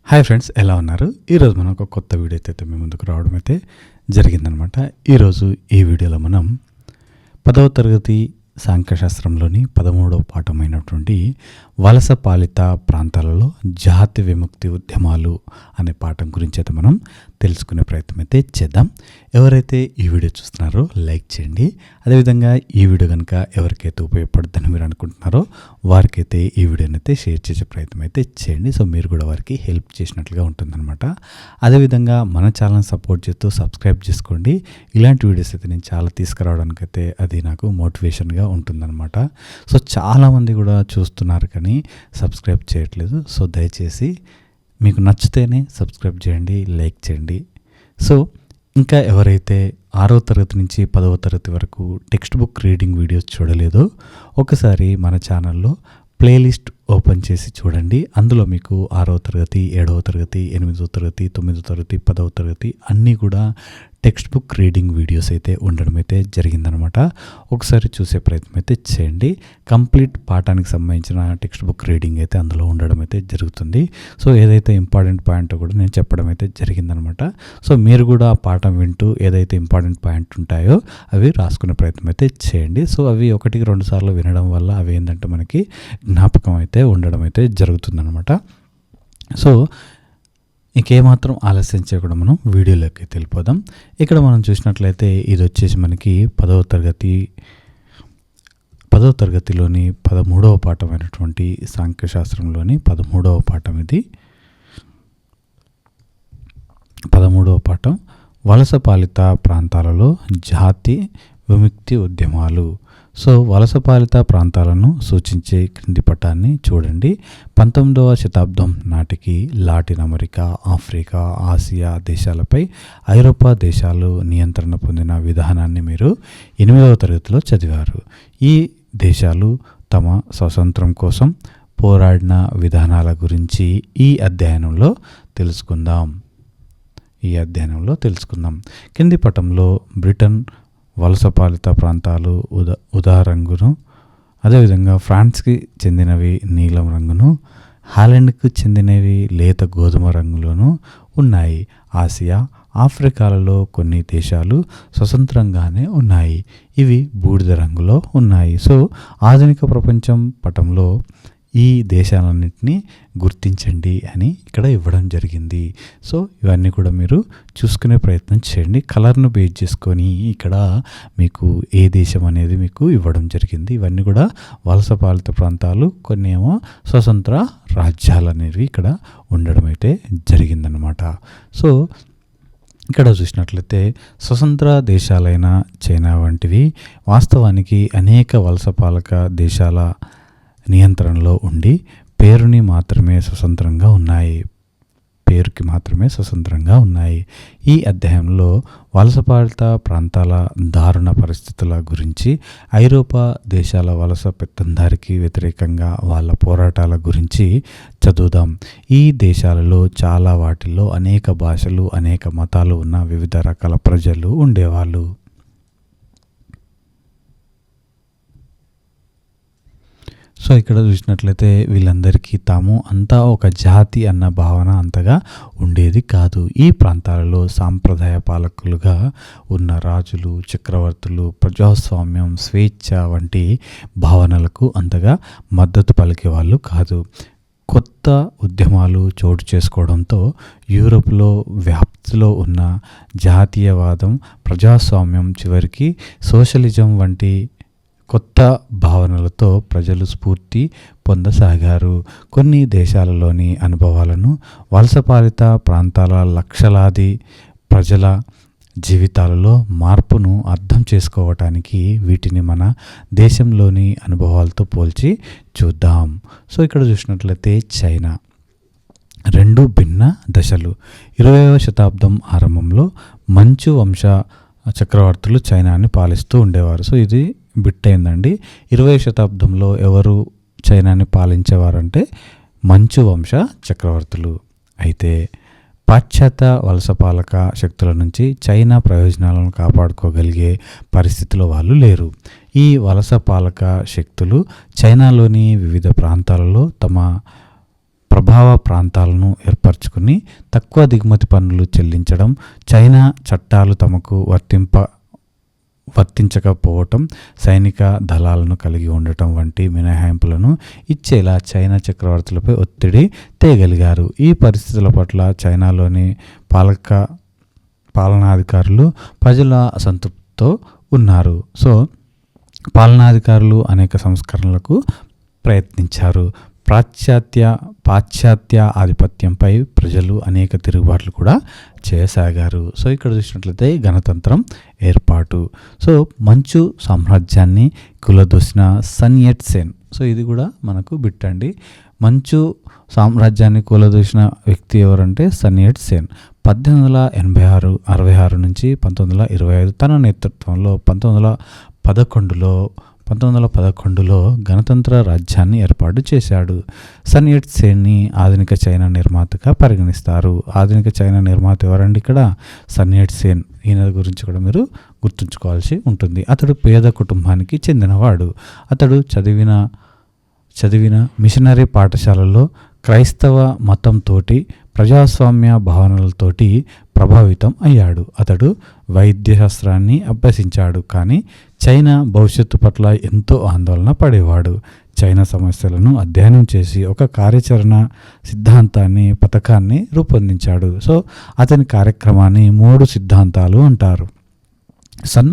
Hi friends, ఎలా ఉన్నారు? ఈరోజు మనం ఒక కొత్త వీడియో అయితే మీ ముందుకు రావడం అయితే జరిగిందనమాట. ఈరోజు ఈ వీడియోలో మనం 10వ తరగతి సాంఖ్యశాస్త్రంలోని 13వ పాఠమైనటువంటి వలస పాలిత ప్రాంతాలలో జాతి విముక్తి ఉద్యమాలు అనే పాఠం గురించి అయితే మనం తెలుసుకునే ప్రయత్నం అయితే చేద్దాం. ఎవరైతే ఈ వీడియో చూస్తున్నారో లైక్ చేయండి. అదేవిధంగా ఈ వీడియో కనుక ఎవరికైతే ఉపయోగపడుతుందని మీరు అనుకుంటున్నారో వారికైతే ఈ వీడియోని అయితే షేర్ చేసే ప్రయత్నం అయితే చేయండి. సో మీరు కూడా వారికి హెల్ప్ చేసినట్లుగా ఉంటుందన్నమాట. అదేవిధంగా మన ఛానల్ సపోర్ట్ చేస్తూ సబ్స్క్రైబ్ చేసుకోండి. ఇలాంటి వీడియోస్ అయితే నేను చాలా తీసుకురావడానికి అయితే అది నాకు మోటివేషన్గా ఉంటుందన్నమాట. సో చాలామంది కూడా చూస్తున్నారు కానీ సబ్స్క్రైబ్ చేయట్లేదు. సో దయచేసి మీకు నచ్చితేనే సబ్స్క్రైబ్ చేయండి, లైక్ చేయండి. సో ఇంకా ఎవరైతే 6వ తరగతి నుంచి 10వ తరగతి వరకు టెక్స్ట్ బుక్ రీడింగ్ వీడియోస్ చూడలేదో ఒకసారి మన ఛానల్లో ప్లేలిస్ట్ ఓపెన్ చేసి చూడండి. అందులో మీకు 6వ తరగతి, 7వ తరగతి, 8వ తరగతి, 9వ తరగతి, 10వ తరగతి అన్నీ కూడా టెక్స్ట్ బుక్ రీడింగ్ వీడియోస్ అయితే ఉండడం అయితే జరిగిందనమాట. ఒకసారి చూసే ప్రయత్నం అయితే చేయండి. కంప్లీట్ పాఠానికి సంబంధించిన టెక్స్ట్ బుక్ రీడింగ్ అయితే అందులో ఉండడం అయితే జరుగుతుంది. సో ఏదైతే ఇంపార్టెంట్ పాయింట్ కూడా నేను చెప్పడం అయితే జరిగిందనమాట. సో మీరు కూడా ఆ పాఠం వింటూ ఏదైతే ఇంపార్టెంట్ పాయింట్ ఉంటాయో అవి రాసుకునే ప్రయత్నం అయితే చేయండి. సో అవి 1-2 సార్లు వినడం వల్ల అవి ఏంటంటే మనకి జ్ఞాపకం అయితే ఉండడం అయితే జరుగుతుందనమాట. సో ఇంకేమాత్రం ఆలస్యం చేయకుండా మనం వీడియోలోకి వెళ్ళిపోదాం. ఇక్కడ మనం చూసినట్లయితే ఇది వచ్చేసి మనకి 10వ తరగతిలోని 13వ పాఠమైనటువంటి సాంఖ్యశాస్త్రంలోని 13వ పాఠం. ఇది 13వ పాఠం వలస పాలిత ప్రాంతాలలో జాతి విముక్తి ఉద్యమాలు. సో వలస పాలిత ప్రాంతాలను సూచించే క్రింది పటాన్ని చూడండి. 19వ శతాబ్దం నాటికి లాటిన్ అమెరికా, ఆఫ్రికా, ఆసియా దేశాలపై ఐరోపా దేశాలు నియంత్రణ పొందిన విధానాన్ని మీరు 8వ తరగతిలో చదివారు. ఈ దేశాలు తమ స్వాతంత్రం కోసం పోరాడిన విధానాల గురించి ఈ అధ్యయనంలో తెలుసుకుందాం. కింది పటంలో బ్రిటన్ వలస పాలిత ప్రాంతాలు ఉదారంగును, అదేవిధంగా ఫ్రాన్స్కి చెందినవి నీలం రంగును, హాలండ్కు చెందినవి లేత గోధుమ రంగులోను ఉన్నాయి. ఆసియా, ఆఫ్రికాలలో కొన్ని దేశాలు స్వతంత్రంగానే ఉన్నాయి. ఇవి బూడిద రంగులో ఉన్నాయి. సో ఆధునిక ప్రపంచం పటంలో ఈ దేశాలన్నింటినీ గుర్తించండి అని ఇక్కడ ఇవ్వడం జరిగింది. సో ఇవన్నీ కూడా మీరు చూసుకునే ప్రయత్నం చేయండి. కలర్ను బేస్ చేసుకొని ఇక్కడ మీకు ఏ దేశం అనేది మీకు ఇవ్వడం జరిగింది. ఇవన్నీ కూడా వలస పాలిత ప్రాంతాలు, కొన్ని ఏమో స్వతంత్ర రాజ్యాలు అనేవి ఇక్కడ ఉండడం అయితే జరిగిందనమాట. సో ఇక్కడ చూసినట్లయితే స్వతంత్ర దేశాలైన చైనా వంటివి వాస్తవానికి అనేక వలస పాలక దేశాల నియంత్రణలో ఉండి పేరుకి మాత్రమే స్వతంత్రంగా ఉన్నాయి. ఈ అధ్యాయంలో వలసపాలిత ప్రాంతాల దారుణ పరిస్థితుల గురించి, ఐరోపా దేశాల వలస పెత్తందారికి వ్యతిరేకంగా వాళ్ళ పోరాటాల గురించి చదువుదాం. ఈ దేశాలలో చాలా వాటిల్లో అనేక భాషలు, అనేక మతాలు ఉన్న వివిధ రకాల ప్రజలు ఉండేవాళ్ళు. సో ఇక్కడ చూసినట్లయితే వీళ్ళందరికీ తాము అంతా ఒక జాతి అన్న భావన అంతగా ఉండేది కాదు. ఈ ప్రాంతాలలో సాంప్రదాయ పాలకులుగా ఉన్న రాజులు, చక్రవర్తులు ప్రజాస్వామ్యం, స్వేచ్ఛ వంటి భావనలకు అంతగా మద్దతు పలికేవాళ్ళు కాదు. కొత్త ఉద్యమాలు చోటు చేసుకోవడంతో యూరోప్లో వ్యాప్తిలో ఉన్న జాతీయవాదం, ప్రజాస్వామ్యం చివరికి సోషలిజం వంటి కొత్త భావనలతో ప్రజలు స్ఫూర్తి పొందసాగారు. కొన్ని దేశాలలోని అనుభవాలను, వలసపాలిత ప్రాంతాల లక్షలాది ప్రజల జీవితాలలో మార్పును అర్థం చేసుకోవటానికి వీటిని మన దేశంలోని అనుభవాలతో పోల్చి చూద్దాం. సో ఇక్కడ చూసినట్లయితే చైనా 2 భిన్న దశలు. 20వ శతాబ్దం ఆరంభంలో మంచు వంశ చక్రవర్తులు చైనాని పాలిస్తూ ఉండేవారు. సో ఇది బిట్ అయిందండి. 20వ శతాబ్దంలో ఎవరు చైనాని పాలించేవారంటే మంచు వంశ చక్రవర్తులు. అయితే పాశ్చాత్య వలసపాలక శక్తుల నుంచి చైనా ప్రయోజనాలను కాపాడుకోగలిగే పరిస్థితిలో వాళ్ళు లేరు. ఈ వలసపాలక శక్తులు చైనాలోని వివిధ ప్రాంతాలలో తమ ప్రభావ ప్రాంతాలను ఏర్పరచుకుని తక్కువ దిగుమతి పన్నులు చెల్లించడం, చైనా చట్టాలు తమకు వర్తించకపోవటం, సైనిక దళాలను కలిగి ఉండటం వంటి మినహాయింపులను ఇచ్చేలా చైనా చక్రవర్తులపై ఒత్తిడి తేగలిగారు. ఈ పరిస్థితుల పట్ల చైనాలోని పాలనాధికారులు ప్రజల అసంతృప్తితో ఉన్నారు. సో పాలనాధికారులు అనేక సంస్కరణలకు ప్రయత్నించారు. పాశ్చాత్య ఆధిపత్యంపై ప్రజలు అనేక తిరుగుబాట్లు కూడా చేయసాగారు. సో ఇక్కడ చూసినట్లయితే గణతంత్రం ఏర్పాటు. సో మంచు సామ్రాజ్యాన్ని కూలదోసిన సన్ యట్ సెన్. సో ఇది కూడా మనకు బిట్టండి. మంచు సామ్రాజ్యాన్ని కూలదోసిన వ్యక్తి ఎవరంటే సన్ యట్ సెన్. 1866 నుంచి 1925 తన నేతృత్వంలో 1911లో గణతంత్ర రాజ్యాన్ని ఏర్పాటు చేశాడు. సన్ యట్ సెన్ని ఆధునిక చైనా నిర్మాతగా పరిగణిస్తారు. ఆధునిక చైనా నిర్మాత ఎవరండి ఇక్కడ? Sun Yat Sen. ఈయన గురించి కూడా మీరు గుర్తుంచుకోవాల్సి ఉంటుంది. అతడు పేద కుటుంబానికి చెందినవాడు. అతడు చదివిన మిషనరీ పాఠశాలల్లో క్రైస్తవ మతంతోటి ప్రజాస్వామ్య భావనలతోటి ప్రభావితం అయ్యాడు. అతడు వైద్యశాస్త్రాన్ని అభ్యసించాడు, కానీ చైనా భవిష్యత్తు పట్ల ఎంతో ఆందోళన పడేవాడు. చైనా సమస్యలను అధ్యయనం చేసి ఒక కార్యాచరణ పథకాన్ని రూపొందించాడు. సో అతని కార్యక్రమాన్ని 3 సిద్ధాంతాలు అంటారు. సన్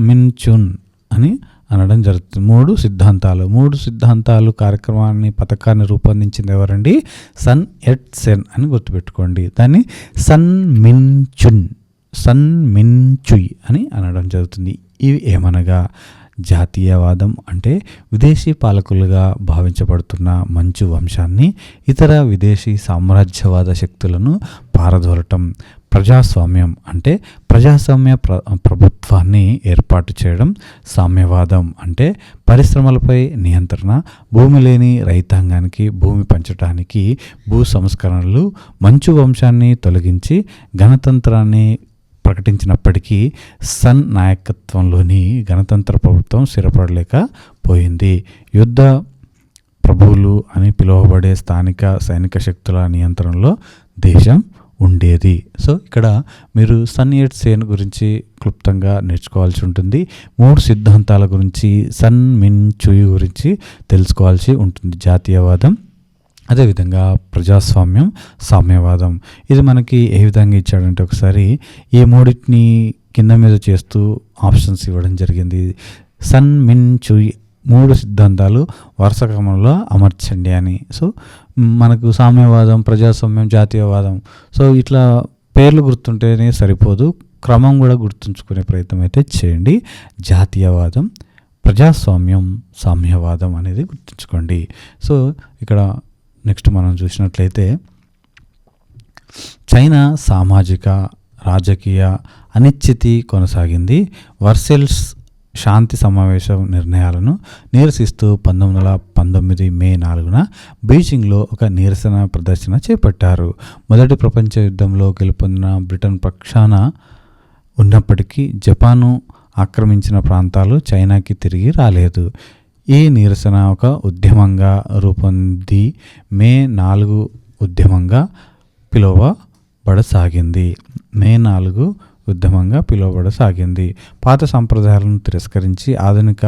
మిన్ చున్ అని అనడం జరుగుతుంది. 3 సిద్ధాంతాలు పథకాన్ని రూపొందించింది ఎవరండి? సన్ యట్ సెన్ అని గుర్తుపెట్టుకోండి. దాన్ని సన్ మిన్ చుయ్ అని అనడం జరుగుతుంది. ఇవి ఏమనగా జాతీయవాదం అంటే విదేశీ పాలకులుగా భావించబడుతున్న మంచు వంశాన్ని, ఇతర విదేశీ సామ్రాజ్యవాద శక్తులను పారదోలటం. ప్రజాస్వామ్యం అంటే ప్రజాస్వామ్య ప్రభుత్వాన్ని ఏర్పాటు చేయడం. సామ్యవాదం అంటే పరిశ్రమలపై నియంత్రణ, భూమి లేని రైతాంగానికి భూమి పంచడానికి భూ సంస్కరణలు. మంచు వంశాన్ని తొలగించి గణతంత్రాన్ని ప్రకటించినప్పటికీ సన్ నాయకత్వంలోని గణతంత్ర ప్రభుత్వం స్థిరపడలేకపోయింది. యుద్ధ ప్రభువులు అని పిలువబడే స్థానిక సైనిక శక్తుల నియంత్రణలో దేశం ఉండేది. సో ఇక్కడ మీరు సన్ యట్ సెన్ గురించి క్లుప్తంగా నేర్చుకోవాల్సి ఉంటుంది. 3 సిద్ధాంతాల గురించి, సన్ మిన్ చుయ్ గురించి తెలుసుకోవాల్సి ఉంటుంది. జాతీయవాదం, అదేవిధంగా ప్రజాస్వామ్యం, సామ్యవాదం. ఇది మనకి ఏ విధంగా ఇచ్చాడంటే ఒకసారి ఈ 3 కింద మీద చేస్తూ ఆప్షన్స్ ఇవ్వడం జరిగింది. సన్ మిన్ చుయ్ 3 సిద్ధాంతాలు వరుస క్రమంలో అమర్చండి అని. సో మనకు సామ్యవాదం, ప్రజాస్వామ్యం, జాతీయవాదం. సో ఇట్లా పేర్లు గుర్తుంటేనే సరిపోదు, క్రమం కూడా గుర్తుంచుకునే ప్రయత్నం అయితే చేయండి. జాతీయవాదం, ప్రజాస్వామ్యం, సామ్యవాదం అనేది గుర్తుంచుకోండి. సో ఇక్కడ నెక్స్ట్ మనం చూసినట్లయితే చైనా సామాజిక రాజకీయ అనిశ్చితి కొనసాగింది. వర్సెల్స్ శాంతి సమావేశం నిర్ణయాలను నిరసిస్తూ 1919 మే 4న బీజింగ్లో ఒక నిరసన ప్రదర్శన చేపట్టారు. మొదటి ప్రపంచ యుద్ధంలో గెలుపొందిన బ్రిటన్ పక్షాన ఉన్నప్పటికీ జపాను ఆక్రమించిన ప్రాంతాలు చైనాకి తిరిగి రాలేదు. ఈ నిరసన ఒక ఉద్యమంగా రూపొంది మే 4 ఉద్యమంగా పిలువబడసాగింది. పాత సంప్రదాయాలను తిరస్కరించి ఆధునిక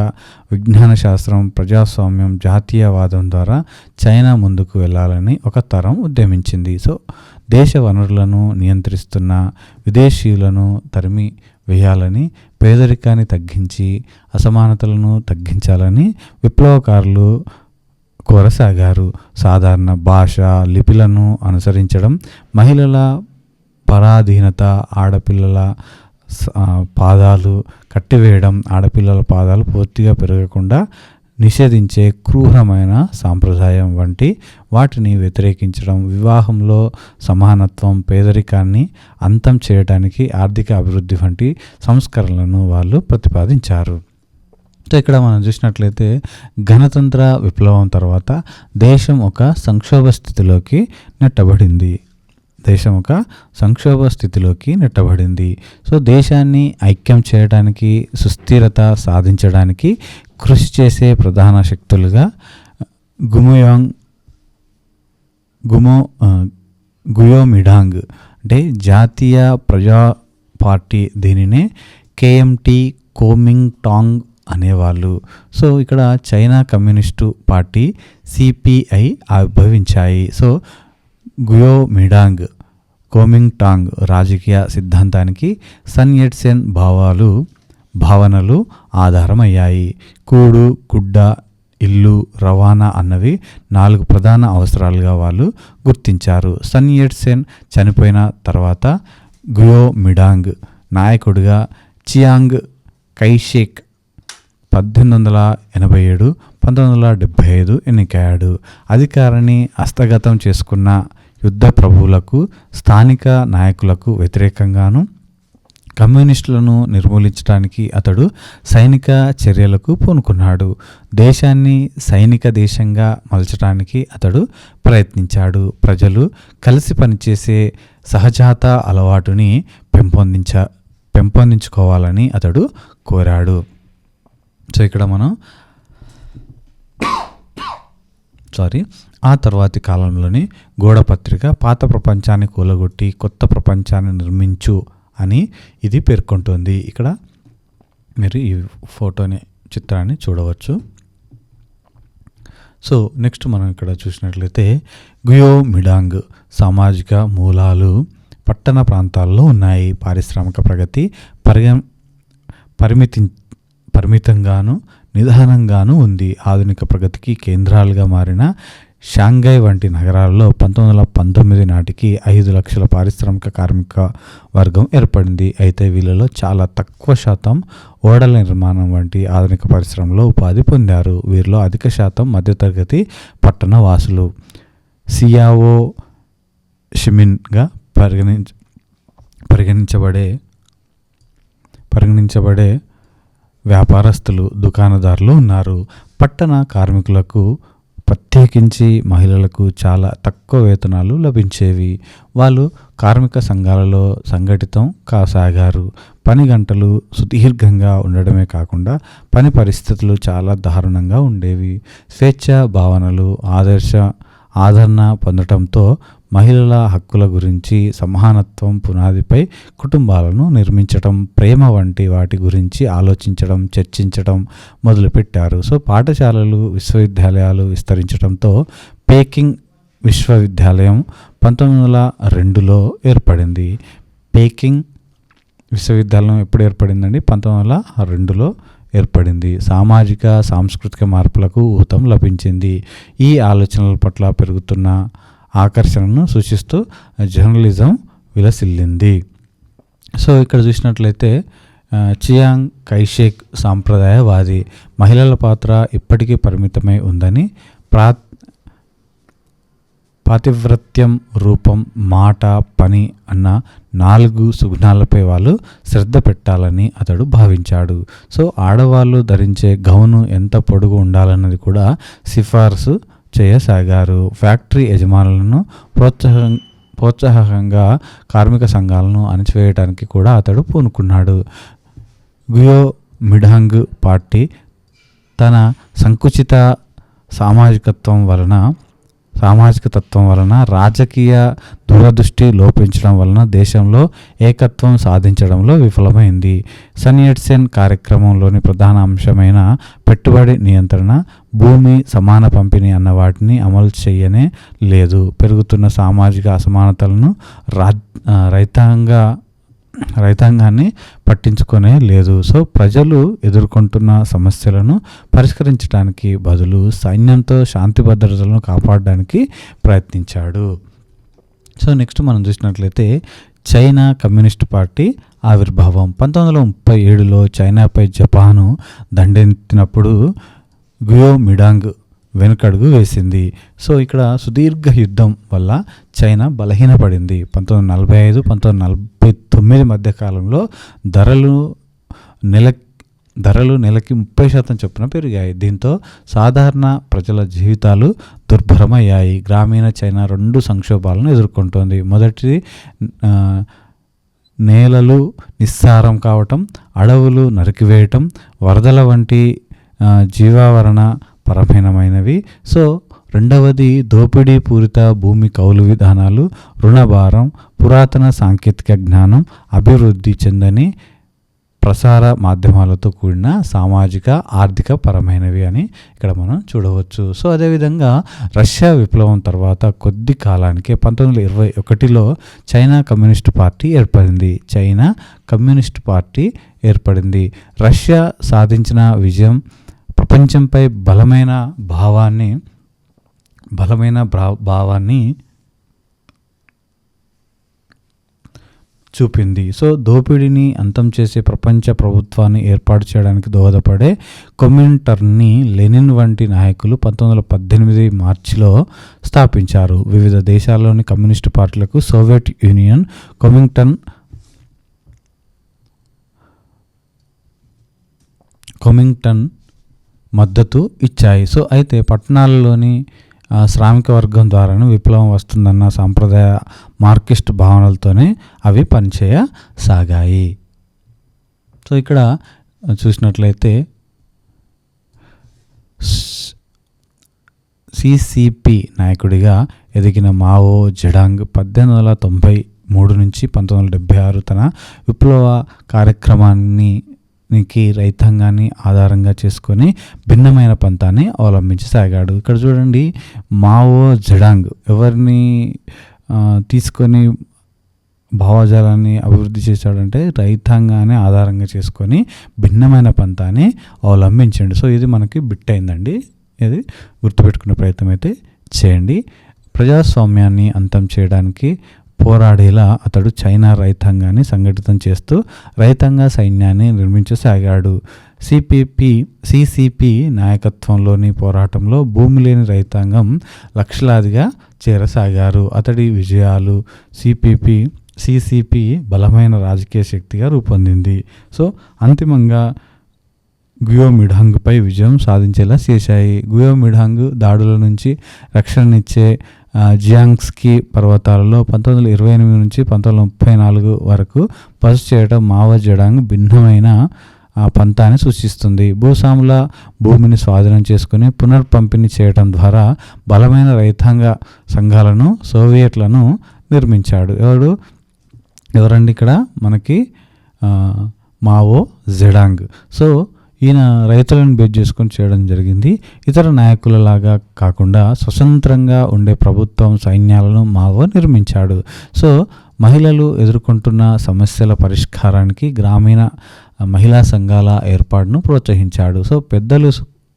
విజ్ఞాన శాస్త్రం, ప్రజాస్వామ్యం, జాతీయవాదం ద్వారా చైనా ముందుకు వెళ్ళాలని ఒక తరం ఉద్యమించింది. సో దేశ వనరులను నియంత్రిస్తున్న విదేశీయులను తరిమి వేయాలని, పేదరికాన్ని తగ్గించి అసమానతలను తగ్గించాలని విప్లవకారులు కోరసాగారు. సాధారణ భాష, లిపిలను అనుసరించడం, మహిళల పరాధీనత, ఆడపిల్లల పాదాలు కట్టివేయడం, ఆడపిల్లల పాదాలు పూర్తిగా పెరగకుండా నిషేధించే క్రూరమైన సాంప్రదాయం వంటి వాటిని వ్యతిరేకించడం, వివాహంలో సమానత్వం, పేదరికాన్ని అంతం చేయడానికి ఆర్థిక అభివృద్ధి వంటి సంస్కరణలను వాళ్ళు ప్రతిపాదించారు. సో ఇక్కడ మనం చూసినట్లయితే గణతంత్ర విప్లవం తర్వాత దేశం ఒక సంక్షోభ స్థితిలోకి నెట్టబడింది. సో దేశాన్ని ఐక్యం చేయడానికి, సుస్థిరత సాధించడానికి కృషి చేసే ప్రధాన శక్తులుగా గుమియాంగ్ గుయోమిడాంగ్ అంటే జాతీయ ప్రజా పార్టీ, దీనినే కేఎంటి కోమింగ్ టాంగ్ అనేవాళ్ళు. సో ఇక్కడ చైనా కమ్యూనిస్టు పార్టీ సిపిఐ ఆవిర్భవించాయి. సో గుయోమిడాంగ్ కోమింగ్ టాంగ్ రాజకీయ సిద్ధాంతానికి సన్ యట్ సెన్ భావనలు ఆధారమయ్యాయి. కూడు, గుడ్డ, ఇల్లు, రవాణా అన్నవి 4 ప్రధాన అవసరాలుగా వాళ్ళు గుర్తించారు. సన్ యట్ సెన్ చనిపోయిన తర్వాత గుయోమిడాంగ్ నాయకుడిగా చియాంగ్ కైషేక్ 1887-1975 ఎన్నికయ్యాడు. అధికారాన్ని హస్తగతం చేసుకున్న యుద్ధ ప్రభువులకు, స్థానిక నాయకులకు వ్యతిరేకంగాను కమ్యూనిస్టులను నిర్మూలించడానికి అతడు సైనిక చర్యలకు పూనుకున్నాడు. దేశాన్ని సైనిక దేశంగా మలచడానికి అతడు ప్రయత్నించాడు. ప్రజలు కలిసి పనిచేసే సహజాత అలవాటుని పెంపొందించుకోవాలని అతడు కోరాడు. సో ఇక్కడ మనం ఆ తర్వాతి కాలంలోని గోడపత్రిక పాత ప్రపంచాన్ని కూలగొట్టి కొత్త ప్రపంచాన్ని నిర్మించు అని ఇది పేర్కొంటుంది. ఇక్కడ మీరు ఈ చిత్రాన్ని చూడవచ్చు. సో నెక్స్ట్ మనం ఇక్కడ చూసినట్లయితే గుయోమిడాంగ్ సామాజిక మూలాలు పట్టణ ప్రాంతాల్లో ఉన్నాయి. పారిశ్రామిక ప్రగతి పరిమితంగాను నిదానంగాను ఉంది. ఆధునిక ప్రగతికి కేంద్రాలుగా మారిన షాంఘై వంటి నగరాల్లో 1919 నాటికి 5 లక్షల పారిశ్రామిక కార్మిక వర్గం ఏర్పడింది. అయితే వీళ్ళలో చాలా తక్కువ శాతం ఓడల నిర్మాణం వంటి ఆధునిక పరిశ్రమలో ఉపాధి పొందారు. వీరిలో అధిక శాతం మధ్యతరగతి పట్టణ వాసులు. సియావో షిమిన్గా పరిగణించబడే వ్యాపారస్తులు, దుకాణదారులు ఉన్నారు. పట్టణ కార్మికులకు ప్రత్యేకించి మహిళలకు చాలా తక్కువ వేతనాలు లభించేవి. వాళ్ళు కార్మిక సంఘాలలో సంఘటితం కాసాగారు. పని గంటలు సుదీర్ఘంగా ఉండడమే కాకుండా పని పరిస్థితులు చాలా దారుణంగా ఉండేవి. స్వేచ్ఛ భావనలు ఆదరణ పొందటంతో మహిళల హక్కుల గురించి, సమానత్వం పునాదిపై కుటుంబాలను నిర్మించడం, ప్రేమ వంటి వాటి గురించి ఆలోచించడం, చర్చించడం మొదలుపెట్టారు. సో పాఠశాలలు, విశ్వవిద్యాలయాలు విస్తరించడంతో పేకింగ్ విశ్వవిద్యాలయం 1902లో ఏర్పడింది. పేకింగ్ విశ్వవిద్యాలయం ఎప్పుడు ఏర్పడిందండి? 1902లో ఏర్పడింది. సామాజిక సాంస్కృతిక మార్పులకు ఊతం లభించింది. ఈ ఆలోచనల పట్ల పెరుగుతున్న ఆకర్షణను సూచిస్తూ జర్నలిజం విలసిల్లింది. సో ఇక్కడ చూసినట్లయితే చియాంగ్ కైషేక్ సాంప్రదాయవాది. మహిళల పాత్ర ఇప్పటికీ పరిమితమై ఉందని, పాతివ్రత్యం, రూపం, మాట, పని అన్న 4 సుగుణాలపై వాళ్ళు శ్రద్ధ పెట్టాలని అతడు భావించాడు. సో ఆడవాళ్ళు ధరించే గౌను ఎంత పొడుగు ఉండాలన్నది కూడా సిఫార్సు చేయసాగారు. ఫ్యాక్టరీ యజమానులను ప్రోత్సాహంగా కార్మిక సంఘాలను అణచివేయడానికి కూడా అతడు పూనుకున్నాడు. గుయోమిడాంగ్ పార్టీ తన సంకుచిత సామాజికతత్వం వలన రాజకీయ దూరదృష్టి లోపించడం వలన దేశంలో ఏకత్వం సాధించడంలో విఫలమైంది. సన్ యట్ సెన్ కార్యక్రమంలోని ప్రధాన అంశమైన పెట్టుబడి నియంత్రణ, భూమి సమాన పంపిణీ అన్న వాటిని అమలు చేయనే లేదు. పెరుగుతున్న సామాజిక అసమానతలను రైతాంగాన్ని పట్టించుకొనే లేదు. సో ప్రజలు ఎదుర్కొంటున్న సమస్యలను పరిష్కరించడానికి బదులు సైన్యంతో శాంతి భద్రతలను కాపాడడానికి ప్రయత్నించాడు. సో నెక్స్ట్ మనం చూసినట్లయితే చైనా కమ్యూనిస్ట్ పార్టీ ఆవిర్భావం. 1937లో చైనాపై జపాను దండెత్తినప్పుడు గుయోమిడాంగ్ వెనుకడుగు వేసింది. సో ఇక్కడ సుదీర్ఘ యుద్ధం వల్ల చైనా బలహీనపడింది. 1945-1949 మధ్య కాలంలో ధరలు నెలకి 30% చొప్పున పెరిగాయి. దీంతో సాధారణ ప్రజల జీవితాలు దుర్భరమయ్యాయి. గ్రామీణ చైనా 2 సంక్షోభాలను ఎదుర్కొంటోంది. మొదటిది నేలలు నిస్సారం కావటం, అడవులు నరికివేయటం, వరదల వంటి జీవావరణ పరమైనవి. సో రెండవది దోపిడీ పూరిత భూమి కౌలు విధానాలు, రుణభారం, పురాతన సాంకేతిక జ్ఞానం, అభివృద్ధి చెందని ప్రసార మాధ్యమాలతో కూడిన సామాజిక ఆర్థిక పరమైనవి అని ఇక్కడ మనం చూడవచ్చు. సో అదేవిధంగా రష్యా విప్లవం తర్వాత కొద్ది కాలానికి 1921లో చైనా కమ్యూనిస్ట్ పార్టీ ఏర్పడింది. రష్యా సాధించిన విజయం ప్రపంచంపై బలమైన భావాన్ని చూపింది. సో దోపిడీని అంతం చేసే ప్రపంచ ప్రభుత్వాన్ని ఏర్పాటు చేయడానికి దోహదపడే కొమింటర్న్ని లెనిన్ వంటి నాయకులు 1918 మార్చిలో స్థాపించారు. వివిధ దేశాల్లోని కమ్యూనిస్టు పార్టీలకు సోవియట్ యూనియన్, కొమింగ్టన్ మద్దతు ఇచ్చాయి. సో అయితే పట్టణాలలోని శ్రామిక వర్గం ద్వారానే విప్లవం వస్తుందన్న సాంప్రదాయ మార్క్సిస్ట్ భావనలతోనే అవి పనిచేయసాగాయి. సో ఇక్కడ చూసినట్లయితే సిసిపి నాయకుడిగా ఎదిగిన మావో జెడాంగ్ 1893 నుంచి 1976 తన విప్లవ కార్యక్రమానికి రైతాంగాన్ని ఆధారంగా చేసుకొని భిన్నమైన పంతాన్ని అవలంబించసాగాడు. ఇక్కడ చూడండి, మావో జెడాంగ్ ఎవరిని తీసుకొని భావజాలాన్ని అభివృద్ధి చేశాడంటే రైతాంగాన్ని ఆధారంగా చేసుకొని భిన్నమైన పంతాన్ని అవలంబించండి. సో ఇది మనకి బిట్ అయిందండి, ఇది గుర్తుపెట్టుకునే ప్రయత్నం అయితే చేయండి. ప్రజాస్వామ్యాన్ని అంతం చేయడానికి పోరాడేలా అతడు చైనా రైతాంగాన్ని సంఘటితం చేస్తూ రైతాంగ సైన్యాన్ని నిర్మించసాగాడు. సిసిపి నాయకత్వంలోని పోరాటంలో భూమి లేని రైతాంగం లక్షలాదిగా చేరసాగారు. అతడి విజయాలు సిసిపి బలమైన రాజకీయ శక్తిగా రూపొందింది. సో అంతిమంగా గుయోమిడాంగ్పై విజయం సాధించేలా చేశాయి. గుయోమిడాంగ్ దాడుల నుంచి రక్షణనిచ్చే జియాంగ్స్కీ పర్వతాలలో 1928 నుంచి 1934 వరకు బస చేయడం మావో జెడాంగ్ భిన్నమైన పంతాన్ని సూచిస్తుంది. భూస్వాముల భూమిని స్వాధీనం చేసుకుని పునర్పంపిణీ చేయడం ద్వారా బలమైన రైతాంగ సంఘాలను, సోవియట్లను నిర్మించాడు. ఎవరండి ఇక్కడ మనకి మావో జెడాంగ్. సో ఈయన రైతులను బేస్ చేసుకొని చేయడం జరిగింది. ఇతర నాయకులలాగా కాకుండా స్వతంత్రంగా ఉండే ప్రభుత్వం, సైన్యాలను మావో నిర్మించాడు. సో మహిళలు ఎదుర్కొంటున్న సమస్యల పరిష్కారానికి గ్రామీణ మహిళా సంఘాల ఏర్పాటును ప్రోత్సహించాడు. సో పెద్దలు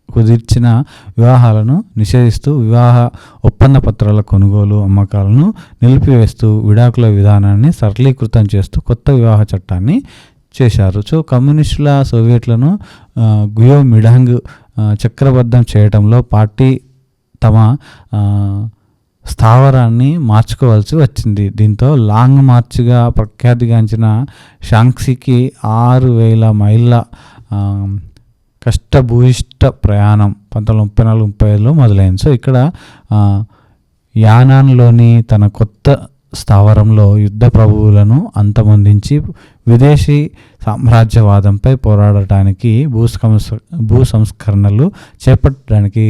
కుదిర్చిన వివాహాలను నిషేధిస్తూ, వివాహ ఒప్పంద పత్రాల కొనుగోలు, అమ్మకాలను నిలిపివేస్తూ, విడాకుల విధానాన్ని సరళీకృతం చేస్తూ కొత్త వివాహ చట్టాన్ని చేశారు. సో కమ్యూనిస్టుల సోవియట్లను గుయోమిడాంగ్ చక్రబద్ధం చేయడంలో పార్టీ తమ స్థావరాన్ని మార్చుకోవాల్సి వచ్చింది. దీంతో లాంగ్ మార్చ్గా ప్రఖ్యాతిగాంచిన షాంగ్సీకి 6,000 మైళ్ళ కష్టభూయిష్ట ప్రయాణం 1934-35లో మొదలైంది. సో ఇక్కడ యానాన్లోని తన కొత్త స్థావరంలో యుద్ధ ప్రభువులను అంతమొందించి విదేశీ సామ్రాజ్యవాదంపై పోరాడటానికి, భూ సంస్కరణలు చేపట్టడానికి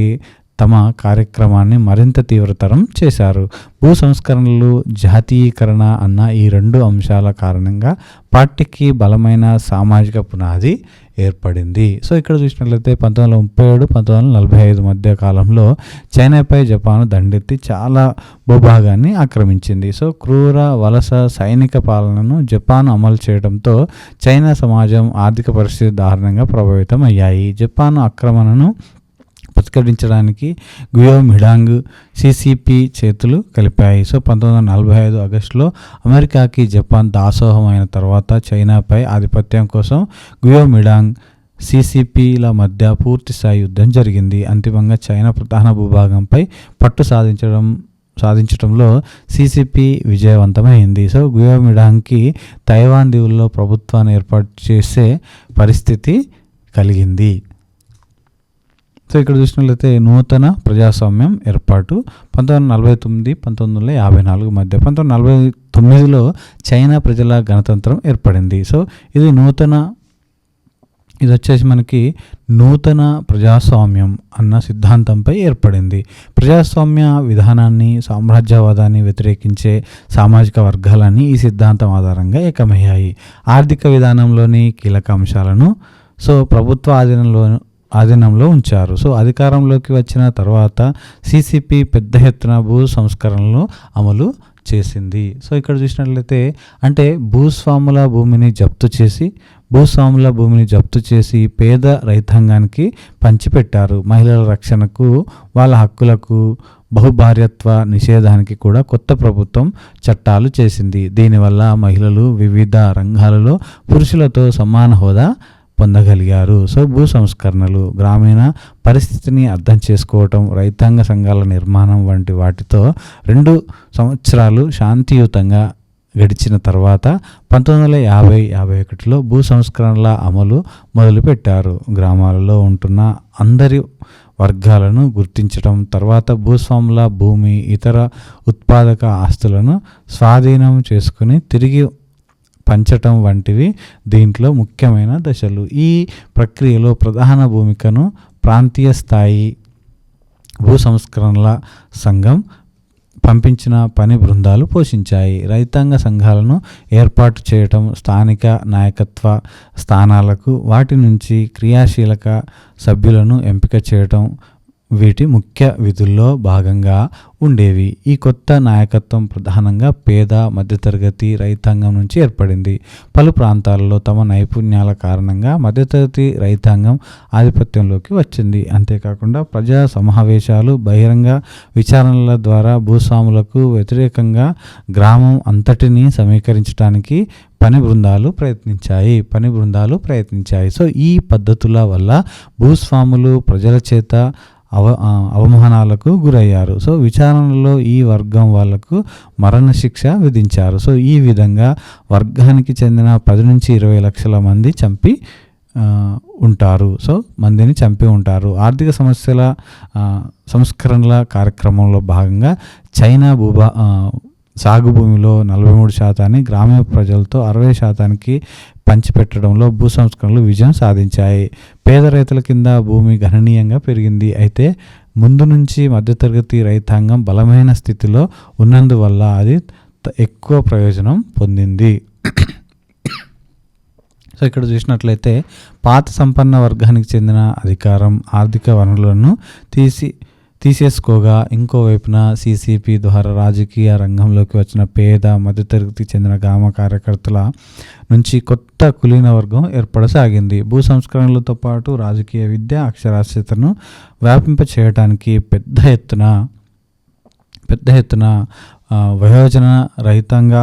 తమ కార్యక్రమాన్ని మరింత తీవ్రతరం చేశారు. భూ సంస్కరణలు, జాతీయీకరణ అన్న ఈ 2 అంశాల కారణంగా పార్టీకి బలమైన సామాజిక పునాది ఏర్పడింది. సో ఇక్కడ చూసినట్లయితే 1937-1945 మధ్య కాలంలో చైనాపై జపాన్ దండెత్తి చాలా భూభాగాన్ని ఆక్రమించింది. సో క్రూర వలస సైనిక పాలనను జపాన్ అమలు చేయడంతో చైనా సమాజం, ఆర్థిక పరిస్థితి దారుణంగా ప్రభావితం అయ్యాయి. జపాన్ ఆక్రమణను ప్రతిఘటించడానికి గుయోమిడాంగ్, సిసిపి చేతులు కలిపాయి. సో 1945 ఆగస్టులో అమెరికాకి జపాన్ దాసోహం అయిన తర్వాత చైనాపై ఆధిపత్యం కోసం గుయోమిడాంగ్, సిసిపిల మధ్య పూర్తిస్థాయి యుద్ధం జరిగింది. అంతిమంగా చైనా ప్రధాన భూభాగంపై పట్టు సాధించడంలో సిసిపి విజయవంతమైంది. సో గుయోమిడాంగ్కి తైవాన్ దీవుల్లో ప్రభుత్వాన్ని ఏర్పాటు చేసే పరిస్థితి కలిగింది. సో ఇక్కడ చూసినట్లయితే నూతన ప్రజాస్వామ్యం ఏర్పాటు 1949-1954 మధ్య 1949లో చైనా ప్రజల గణతంత్రం ఏర్పడింది. సో ఇది నూతన ఇది వచ్చేసి మనకి నూతన ప్రజాస్వామ్యం అన్న సిద్ధాంతంపై ఏర్పడింది. ప్రజాస్వామ్య విధానాన్ని, సామ్రాజ్యవాదాన్ని వ్యతిరేకించే సామాజిక వర్గాలన్నీ ఈ సిద్ధాంతం ఆధారంగా ఏకమయ్యాయి. ఆర్థిక విధానంలోని కీలక అంశాలను ప్రభుత్వ ఆధీనంలో ఉంచారు. అధికారంలోకి వచ్చిన తర్వాత సిసిపి పెద్ద ఎత్తున భూ సంస్కరణలు అమలు చేసింది. ఇక్కడ చూసినట్లయితే అంటే భూస్వాముల భూమిని జప్తు చేసి పేద రైతాంగానికి పంచిపెట్టారు. మహిళల రక్షణకు, వాళ్ళ హక్కులకు, బహుభార్యత్వ నిషేధానికి కూడా కొత్త ప్రభుత్వం చట్టాలు చేసింది. దీనివల్ల మహిళలు వివిధ రంగాలలో పురుషులతో సమాన హోదా పొందగలిగారు. భూ సంస్కరణలు, గ్రామీణ పరిస్థితిని అర్థం చేసుకోవటం, రైతాంగ సంఘాల నిర్మాణం వంటి వాటితో 2 సంవత్సరాలు శాంతియుతంగా గడిచిన తర్వాత 1950-51లో భూ సంస్కరణల అమలు మొదలుపెట్టారు. గ్రామాలలో ఉంటున్న అందరి వర్గాలను గుర్తించడం, తర్వాత భూస్వాముల భూమి, ఇతర ఉత్పాదక ఆస్తులను స్వాధీనం చేసుకుని తిరిగి పంచటం వంటివి దీంట్లో ముఖ్యమైన దశలు. ఈ ప్రక్రియలో ప్రధాన భూమికను ప్రాంతీయ స్థాయి భూ సంస్కరణల సంఘం పంపించిన పని బృందాలు పోషించాయి. రైతాంగ సంఘాలను ఏర్పాటు చేయటం, స్థానిక నాయకత్వ స్థానాలకు వాటి నుంచి క్రియాశీలక సభ్యులను ఎంపిక చేయటం వీటి ముఖ్య విధుల్లో భాగంగా ఉండేవి. ఈ కొత్త నాయకత్వం ప్రధానంగా పేద, మధ్యతరగతి రైతాంగం నుంచి ఏర్పడింది. పలు ప్రాంతాలలో తమ నైపుణ్యాల కారణంగా మధ్యతరగతి రైతాంగం ఆధిపత్యంలోకి వచ్చింది. అంతేకాకుండా ప్రజా సమావేశాలు, బహిరంగ విచారణల ద్వారా భూస్వాములకు వ్యతిరేకంగా గ్రామం అంతటినీ సమీకరించడానికి పని బృందాలు ప్రయత్నించాయి. ఈ పద్ధతుల వల్ల భూస్వాములు ప్రజల చేత అవమానాలకు గురయ్యారు. విచారణలో ఈ వర్గం వాళ్లకు మరణశిక్ష విధించారు. ఈ విధంగా వర్గానికి చెందిన 10 నుంచి 20 లక్షల మంది చంపి ఉంటారు. ఆర్థిక సంస్కరణల కార్యక్రమంలో భాగంగా చైనా సాగు భూమిలో 43% గ్రామీణ ప్రజలతో 60% పంచిపెట్టడంలో భూ సంస్కరణలు విజయం సాధించాయి. పేద రైతుల కింద భూమి గణనీయంగా పెరిగింది. అయితే ముందు నుంచి మధ్యతరగతి రైతాంగం బలమైన స్థితిలో ఉన్నందువల్ల అది ఎక్కువ ప్రయోజనం పొందింది. ఇక్కడ చూసినట్లయితే పాత సంపన్న వర్గానికి చెందిన అధికారం, ఆర్థిక వనరులను తీసేసుకోగా, ఇంకోవైపున సిసిపి ద్వారా రాజకీయ రంగంలోకి వచ్చిన పేద, మధ్యతరగతి చెందిన గ్రామ కార్యకర్తల నుంచి కొత్త కులీన వర్గం ఏర్పడసాగింది. భూ సంస్కరణలతో పాటు రాజకీయ విద్య, అక్షరాస్యతను వ్యాపింప చేయడానికి పెద్ద ఎత్తున వయోజన రైతాంగ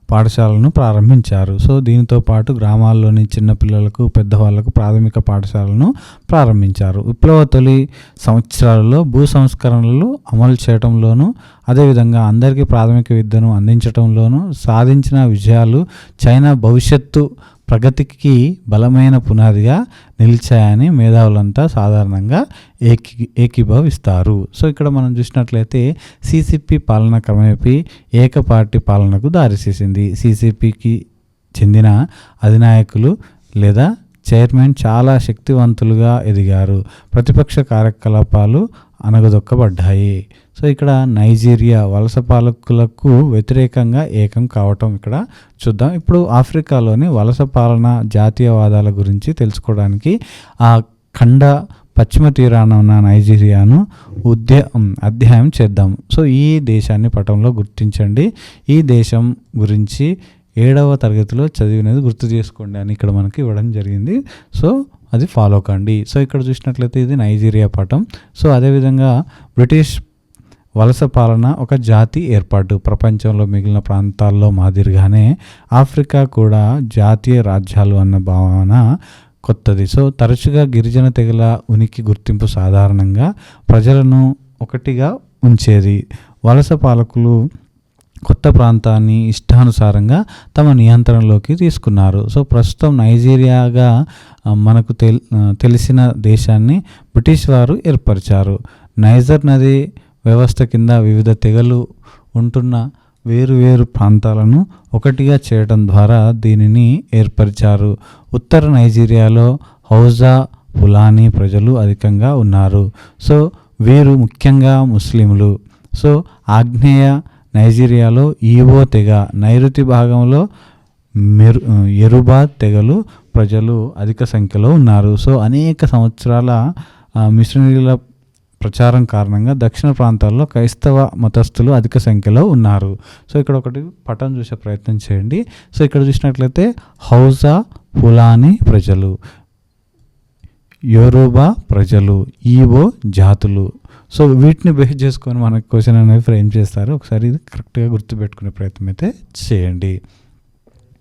పాఠశాలను ప్రారంభించారు. దీనితో పాటు గ్రామాల్లోని చిన్నపిల్లలకు, పెద్దవాళ్లకు ప్రాథమిక పాఠశాలను ప్రారంభించారు. విప్లవ తొలి సంవత్సరాలలో భూ సంస్కరణలు అమలు చేయడంలోనూ, అదేవిధంగా అందరికీ ప్రాథమిక విద్యను అందించడంలోనూ సాధించిన విజయాలు చైనా భవిష్యత్తు ప్రగతికి బలమైన పునాదిగా నిలిచాయని మేధావులంతా సాధారణంగా ఏకీభవిస్తారు. ఇక్కడ మనం చూసినట్లయితే సిసిపి పాలన క్రమేపీ ఏకపార్టీ పాలనకు దారితీసింది. సిసిపికి చెందిన అధినాయకులు లేదా చైర్మన్ చాలా శక్తివంతులుగా ఎదిగారు. ప్రతిపక్ష కార్యకలాపాలు అణగదొక్కబడ్డాయి. ఇక్కడ నైజీరియా వలస పాలకులకు వ్యతిరేకంగా ఏకం కావటం ఇక్కడ చూద్దాం. ఇప్పుడు ఆఫ్రికాలోని వలస పాలన, జాతీయవాదాల గురించి తెలుసుకోవడానికి ఆ ఖండ పశ్చిమ తీరాన ఉన్న నైజీరియాను అధ్యయనం చేద్దాం. ఈ దేశాన్ని పటంలో గుర్తించండి. ఈ దేశం గురించి 7వ తరగతిలో చదివినది గుర్తు చేసుకోండి అని ఇక్కడ మనకి ఇవ్వడం జరిగింది. అది ఫాలో కండి. ఇక్కడ చూసినట్లయితే ఇది నైజీరియా పటం. అదేవిధంగా బ్రిటిష్ వలస పాలన ఒక జాతి ఏర్పాటు. ప్రపంచంలో మిగిలిన ప్రాంతాల్లో మాదిరిగానే ఆఫ్రికా కూడా జాతీయ రాజ్యాలు అన్న భావన కొత్తది. తరచుగా గిరిజన తెగల ఉనికి గుర్తింపు సాధారణంగా ప్రజలను ఒకటిగా ఉంచేది. వలస పాలకులు కొత్త ప్రాంతాన్ని ఇష్టానుసారంగా తమ నియంత్రణలోకి తీసుకున్నారు. ప్రస్తుతం నైజీరియాగా మనకు తెలిసిన దేశాన్ని బ్రిటిష్ వారు ఏర్పరిచారు. నైజర్ నది వ్యవస్థ కింద వివిధ తెగలు ఉంటున్న వేరువేరు ప్రాంతాలను ఒకటిగా చేయడం ద్వారా దీనిని ఏర్పరిచారు. ఉత్తర నైజీరియాలో హౌజా ఫులానీ ప్రజలు అధికంగా ఉన్నారు. సో వీరు ముఖ్యంగా ముస్లింలు. సో ఆగ్నేయ నైజీరియాలో ఈవో తెగ, నైరుతి భాగంలో యెరుబా తెగలు ప్రజలు అధిక సంఖ్యలో ఉన్నారు. సో అనేక సంవత్సరాల మిషనరీల ప్రచారం కారణంగా దక్షిణ ప్రాంతాల్లో క్రైస్తవ మతస్థులు అధిక సంఖ్యలో ఉన్నారు. సో ఇక్కడ ఒకటి పటం చూసే ప్రయత్నం చేయండి. సో ఇక్కడ చూసినట్లయితే హౌజా ఫులానీ ప్రజలు, యోరుబా ప్రజలు, ఈవో జాతులు. సో వీటిని బేస్ చేసుకొని మనకు క్వశ్చన్ అనేది ఫ్రేమ్ చేస్తారు. ఒకసారి ఇది కరెక్ట్గా గుర్తుపెట్టుకునే ప్రయత్నం అయితే చేయండి.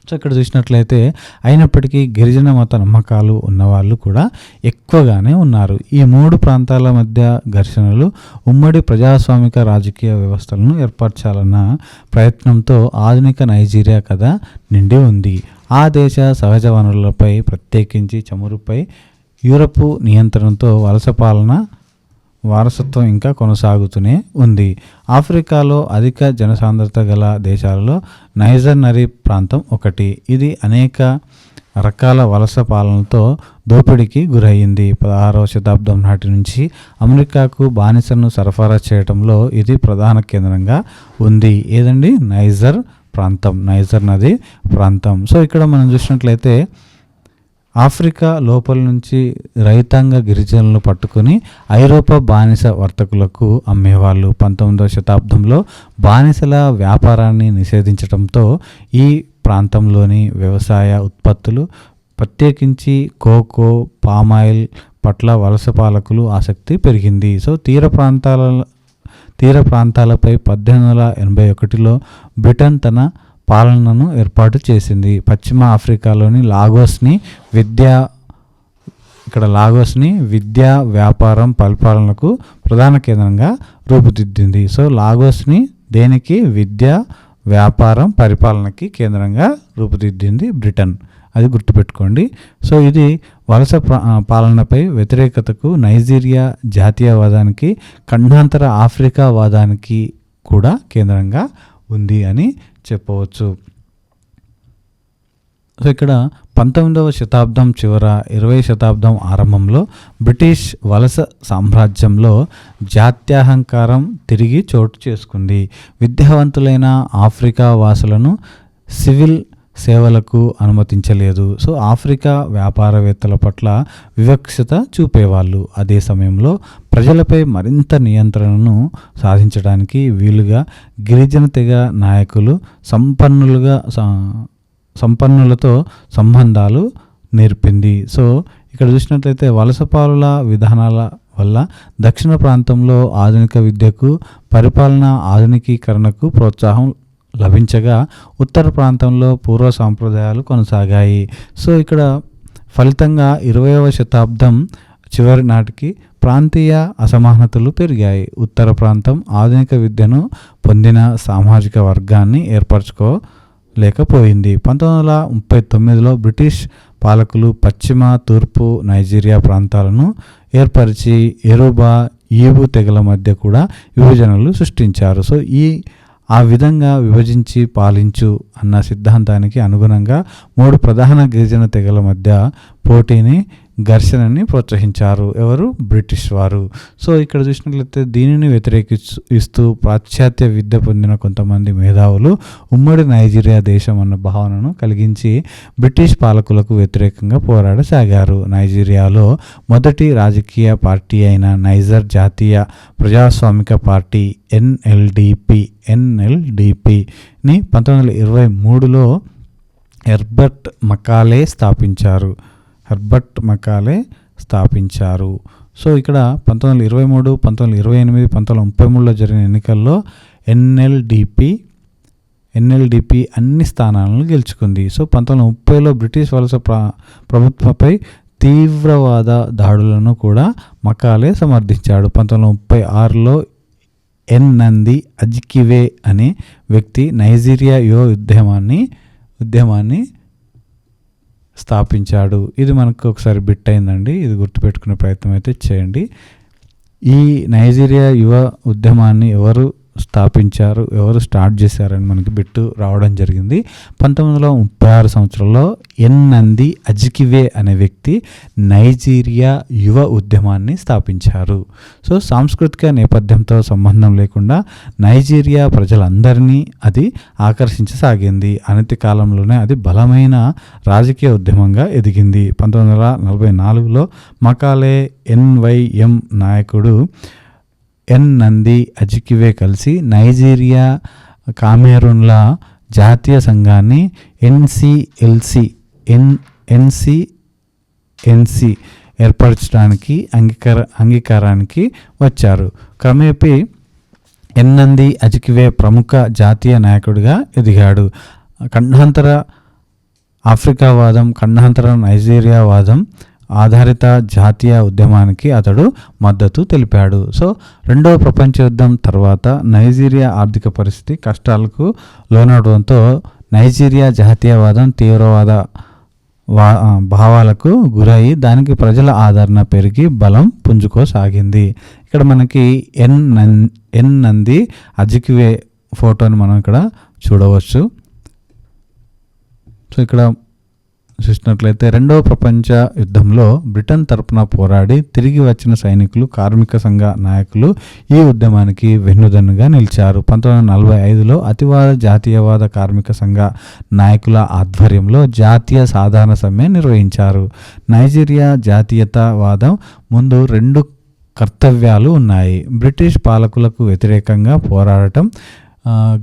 సో ఇక్కడ చూసినట్లయితే అయినప్పటికీ గిరిజన మత నమ్మకాలు ఉన్నవాళ్ళు కూడా ఎక్కువగానే ఉన్నారు. ఈ 3 ప్రాంతాల మధ్య ఘర్షణలు ఉమ్మడి ప్రజాస్వామిక రాజకీయ వ్యవస్థలను ఏర్పరచాలన్న ప్రయత్నంతో ఆధునిక నైజీరియా కథ నిండి ఉంది. ఆ దేశ సహజ వనరులపై, ప్రత్యేకించి చమురుపై యూరప్ నియంత్రణతో వలస పాలన వారసత్వం ఇంకా కొనసాగుతూనే ఉంది. ఆఫ్రికాలో అధిక జనసాంద్రత గల దేశాలలో నైజర్ నది ప్రాంతం ఒకటి. ఇది అనేక రకాల వలస పాలనతో దోపిడీకి గురయ్యింది. 16వ శతాబ్దం నాటి నుంచి అమెరికాకు బానిసను సరఫరా చేయడంలో ఇది ప్రధాన కేంద్రంగా ఉంది. ఏదండి? నైజర్ ప్రాంతం, నైజర్ నది ప్రాంతం. సో ఇక్కడ మనం చూసినట్లయితే ఆఫ్రికా లోపల నుంచి రైతాంగ గిరిజనులను పట్టుకుని ఐరోపా బానిస వర్తకులకు అమ్మేవాళ్ళు. 19వ శతాబ్దంలో బానిసల వ్యాపారాన్ని నిషేధించడంతో ఈ ప్రాంతంలోని వ్యవసాయ ఉత్పత్తులు, ప్రత్యేకించి కోకో, పామాయిల్ పట్ల వలస పాలకులు ఆసక్తి పెరిగింది. సో తీర ప్రాంతాలపై 1881లో బ్రిటన్ తన పాలనను ఏర్పాటు చేసింది. పశ్చిమ ఆఫ్రికాలోని లాగోస్ని విద్యా, వ్యాపారం, పరిపాలనకు ప్రధాన కేంద్రంగా రూపుదిద్దింది. సో లాగోస్ని దేనికి? విద్య, వ్యాపారం, పరిపాలనకి కేంద్రంగా రూపుదిద్దింది బ్రిటన్. అది గుర్తుపెట్టుకోండి. సో ఇది వలస పాలనపై వ్యతిరేకతకు, నైజీరియా జాతీయవాదానికి, ఖండాంతర ఆఫ్రికా వాదానికి కూడా కేంద్రంగా ఉంది అని చెప్పవచ్చు. సో ఇక్కడ 19వ శతాబ్దం చివర, 20వ శతాబ్దం ఆరంభంలో బ్రిటిష్ వలస సామ్రాజ్యంలో జాత్యహంకారం తిరిగి చోటు చేసుకుంది. విద్యావంతులైన ఆఫ్రికా వాసులను సివిల్ సేవలకు అనుమతించలేదు. సో ఆఫ్రికా వ్యాపారవేత్తల పట్ల వివక్షత చూపేవాళ్ళు. అదే సమయంలో ప్రజలపై మరింత నియంత్రణను సాధించడానికి వీలుగా గిరిజన తెగ నాయకులు సంపన్నులతో సంబంధాలు నేర్పింది. సో ఇక్కడ చూసినట్లయితే వలసపాలుల విధానాల వల్ల దక్షిణ ప్రాంతంలో ఆధునిక విద్యకు, పరిపాలన ఆధునికీకరణకు ప్రోత్సాహం లభించగా ఉత్తర ప్రాంతంలో పూర్వ సాంప్రదాయాలు కొనసాగాయి. సో ఇక్కడ ఫలితంగా 20వ శతాబ్దం చివరి నాటికి ప్రాంతీయ అసమానతలు పెరిగాయి. ఉత్తర ప్రాంతం ఆధునిక విద్యను పొందిన సామాజిక వర్గాన్ని ఏర్పరచుకోలేకపోయింది. 1939లో బ్రిటిష్ పాలకులు పశ్చిమ, తూర్పు నైజీరియా ప్రాంతాలను ఏర్పరిచి యెరుబా, ఈబు తెగల మధ్య కూడా విభజనలు సృష్టించారు. సో ఆ విధంగా విభజించి పాలించు అన్న సిద్ధాంతానికి అనుగుణంగా 3 ప్రధాన గిరిజన తెగల మధ్య పోటీని, ఘర్షణని ప్రోత్సహించారు. ఎవరు? బ్రిటిష్ వారు. సో ఇక్కడ చూసినట్లయితే దీనిని వ్యతిరేకిస్తూ పాశ్చాత్య విద్య పొందిన కొంతమంది మేధావులు ఉమ్మడి నైజీరియా దేశం అన్న భావనను కలిగించి బ్రిటిష్ పాలకులకు వ్యతిరేకంగా పోరాడసాగారు. నైజీరియాలో మొదటి రాజకీయ పార్టీ అయిన నైజర్ జాతీయ ప్రజాస్వామిక పార్టీ ఎన్ఎల్డిపిని 1923లో హెర్బర్ట్ మకాలే స్థాపించారు. సో ఇక్కడ 1923, 1928, 1933లో జరిగిన ఎన్నికల్లో ఎన్ఎల్డిపి అన్ని స్థానాలను గెలుచుకుంది. సో 1930లో బ్రిటిష్ వలస ప్రభుత్వంపై తీవ్రవాద దాడులను కూడా మకాలే సమర్థించాడు. 1936లో నంది అజికివే అనే వ్యక్తి నైజీరియా యువ ఉద్యమాన్ని స్థాపించాడు. ఇది మనకు ఒకసారి బిట్ అయిందండి. ఇది గుర్తుపెట్టుకునే ప్రయత్నం అయితే చేయండి. ఈ నైజీరియా యువ ఉద్యమాన్ని ఎవరు స్థాపించారు, ఎవరు స్టార్ట్ చేశారని మనకి బిట్టు రావడం జరిగింది. 1936 సంవత్సరంలో నంది అజికివే అనే వ్యక్తి నైజీరియా యువ ఉద్యమాన్ని స్థాపించారు. సో సాంస్కృతిక నేపథ్యంతో సంబంధం లేకుండా నైజీరియా ప్రజలందరినీ అది ఆకర్షించసాగింది. అనతి కాలంలోనే అది బలమైన రాజకీయ ఉద్యమంగా ఎదిగింది. 1944లో మకాలే NYM నాయకుడు నంది అజికివే కలిసి నైజీరియా కామెరూన్ల జాతీయ సంఘాన్ని NCNC ఏర్పరచడానికి అంగీకారానికి వచ్చారు. క్రమేపీ నంది అజికివే ప్రముఖ జాతీయ నాయకుడిగా ఎదిగాడు. ఖండాంతర ఆఫ్రికావాదం, ఖండాంతర నైజీరియావాదం ఆధారిత జాతీయ ఉద్యమానికి అతడు మద్దతు తెలిపాడు. సో రెండవ ప్రపంచ యుద్ధం తర్వాత నైజీరియా ఆర్థిక పరిస్థితి కష్టాలకు లోనవడంతో నైజీరియా జాతీయవాదం తీవ్రవాద భావాలకు గురయి దానికి ప్రజల ఆదరణ పెరిగి బలం పుంజుకోసాగింది. ఇక్కడ మనకి నంది అజికివే ఫోటోని మనం ఇక్కడ చూడవచ్చు. సో ఇక్కడ చూసినట్లయితే రెండవ ప్రపంచ యుద్ధంలో బ్రిటన్ తరపున పోరాడి తిరిగి వచ్చిన సైనికులు, కార్మిక సంఘ నాయకులు ఈ ఉద్యమానికి వెన్నుదన్నుగా నిలిచారు. 1945లో అతివాద జాతీయవాద కార్మిక సంఘ నాయకుల ఆధ్వర్యంలో జాతీయ సాధారణ సమ్మె నిర్వహించారు. నైజీరియా జాతీయతావాదం ముందు 2 కర్తవ్యాలు ఉన్నాయి: బ్రిటిష్ పాలకులకు వ్యతిరేకంగా పోరాడటం,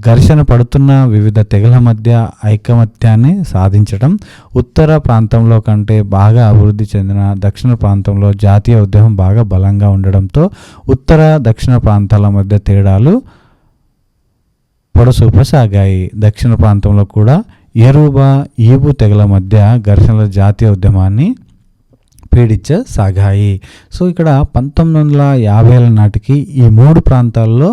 ఘర్షణ పడుతున్న వివిధ తెగల మధ్య ఐకమత్యాన్ని సాధించడం. ఉత్తర ప్రాంతంలో కంటే బాగా అభివృద్ధి చెందిన దక్షిణ ప్రాంతంలో జాతీయ ఉద్యమం బాగా బలంగా ఉండడంతో ఉత్తర దక్షిణ ప్రాంతాల మధ్య తేడాలు పొడసూపసాగాయి. దక్షిణ ప్రాంతంలో కూడా యోరుబా, ఈబు తెగల మధ్య ఘర్షణల జాతీయ ఉద్యమాన్ని పీడించసాగాయి. సో ఇక్కడ 1950ల నాటికి ఈ 3 ప్రాంతాల్లో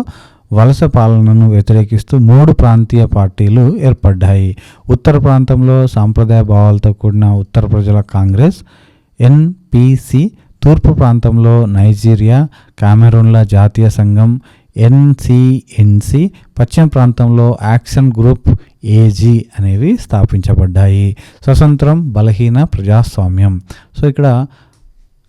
వలస పాలనను వ్యతిరేకిస్తూ 3 ప్రాంతీయ పార్టీలు ఏర్పడ్డాయి. ఉత్తర ప్రాంతంలో సాంప్రదాయ భావాలతో కూడిన ఉత్తర ప్రజల కాంగ్రెస్ NPC, తూర్పు ప్రాంతంలో నైజీరియా కామెరూన్ల జాతీయ సంఘం NCNC, పశ్చిమ ప్రాంతంలో యాక్షన్ గ్రూప్ AG అనేవి స్థాపించబడ్డాయి. స్వతంత్రం, బలహీన ప్రజాస్వామ్యం. సో ఇక్కడ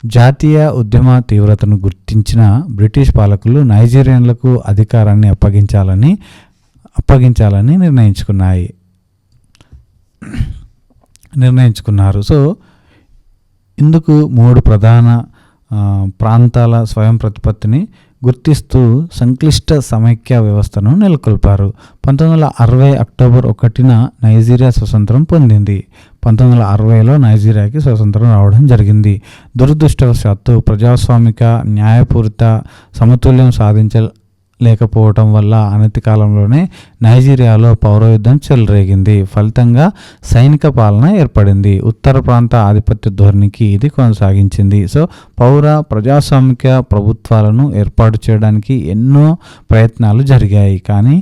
జాతీయ ఉద్యమ తీవ్రతను గుర్తించిన బ్రిటిష్ పాలకులు నైజీరియన్లకు అధికారాన్ని అప్పగించాలని నిర్ణయించుకున్నారు. సో ఇందుకు 3 ప్రధాన ప్రాంతాల స్వయం ప్రతిపత్తిని గుర్తిస్తూ సంక్లిష్ట సమైక్య వ్యవస్థను నెలకొల్పారు. 1960 అక్టోబర్ 1న నైజీరియా స్వతంత్రం పొందింది. 1960లో నైజీరియాకి స్వతంత్రం రావడం జరిగింది. దురదృష్టవశాత్తు ప్రజాస్వామిక, న్యాయపూరిత సమతుల్యం సాధించలేకపోవటం వల్ల అనతి కాలంలోనే నైజీరియాలో పౌరయుద్ధం చెలరేగింది. ఫలితంగా సైనిక పాలన ఏర్పడింది. ఉత్తర ప్రాంత ఆధిపత్య ధోరణికి ఇది కొనసాగించింది. సో ప్రజాస్వామిక ప్రభుత్వాలను ఏర్పాటు చేయడానికి ఎన్నో ప్రయత్నాలు జరిగాయి, కానీ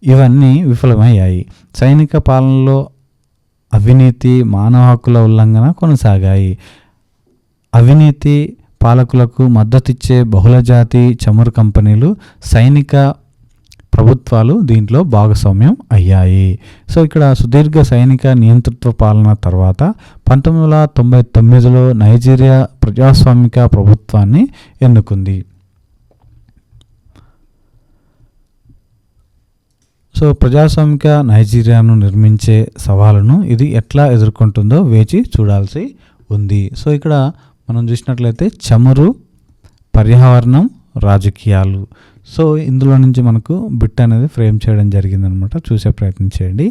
ఇవన్నీ విఫలమయ్యాయి. సైనిక పాలనలో అవినీతి, మానవ హక్కుల ఉల్లంఘన కొనసాగాయి. అవినీతి పాలకులకు మద్దతిచ్చే బహుళజాతి చమురు కంపెనీలు, సైనిక ప్రభుత్వాలు దీంట్లో భాగస్వామ్యం అయ్యాయి. సో ఇక్కడ సుదీర్ఘ సైనిక నియంతృత్వ పాలన తర్వాత 1999లో నైజీరియా ప్రజాస్వామిక ప్రభుత్వాన్ని ఎన్నుకుంది. సో ప్రజాస్వామిక నైజీరియాను నిర్మించే సవాలును ఇది ఎట్లా ఎదుర్కొంటుందో వేచి చూడాల్సి ఉంది. సో ఇక్కడ మనం చూసినట్లయితే చమురు, పర్యావరణం, రాజకీయాలు. సో ఇందులో నుంచి మనకు బిట్ అనేది ఫ్రేమ్ చేయడం జరిగిందనమాట. చూసే ప్రయత్నం చేయండి.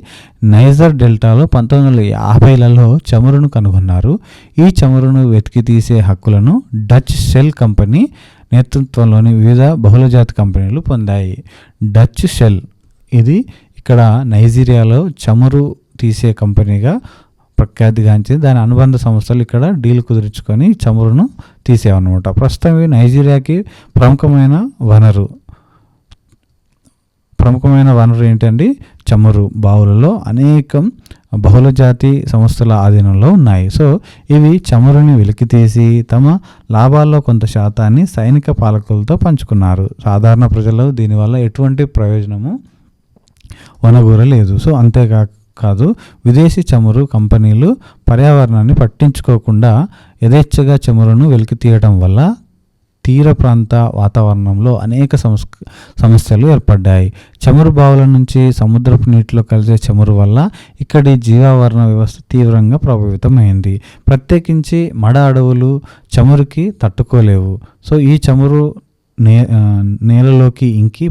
నైజర్ డెల్టాలో 1950లలో చమురును కనుగొన్నారు. ఈ చమురును వెతికి తీసే హక్కులను డచ్ షెల్ కంపెనీ నేతృత్వంలోని వివిధ బహుళజాతి కంపెనీలు పొందాయి. డచ్ షెల్ ఇది ఇక్కడ నైజీరియాలో చమురు తీసే కంపెనీగా ప్రఖ్యాతిగాంచి దాని అనుబంధ సంస్థలు ఇక్కడ డీల్ కుదుర్చుకొని చమురును తీసేవన్నమాట. ప్రస్తుతం ఇవి నైజీరియాకి ప్రముఖమైన వనరు ఏంటండి? చమురు. బావులలో అనేకం బహుళజాతి సంస్థల ఆధీనంలో ఉన్నాయి. సో ఇవి చమురుని వెలికితీసి తమ లాభాల్లో కొంత శాతాన్ని సైనిక పాలకులతో పంచుకున్నారు. సాధారణ ప్రజలు దీనివల్ల ఎటువంటి ప్రయోజనము వనగూరలేదు. సో అంతేకాదు విదేశీ చమురు కంపెనీలు పర్యావరణాన్ని పట్టించుకోకుండా యథేచ్ఛగా చమురును వెలికి తీయడం వల్ల తీర ప్రాంత వాతావరణంలో అనేక సమస్యలు ఏర్పడ్డాయి. చమురు బావుల నుంచి సముద్రపు నీటిలో కలిసే చమురు వల్ల ఇక్కడి జీవావరణ వ్యవస్థ తీవ్రంగా ప్రభావితమైంది. ప్రత్యేకించి మడ అడవులు చమురుకి తట్టుకోలేవు. సో ఈ చమురు నేలలోకి ఇంకి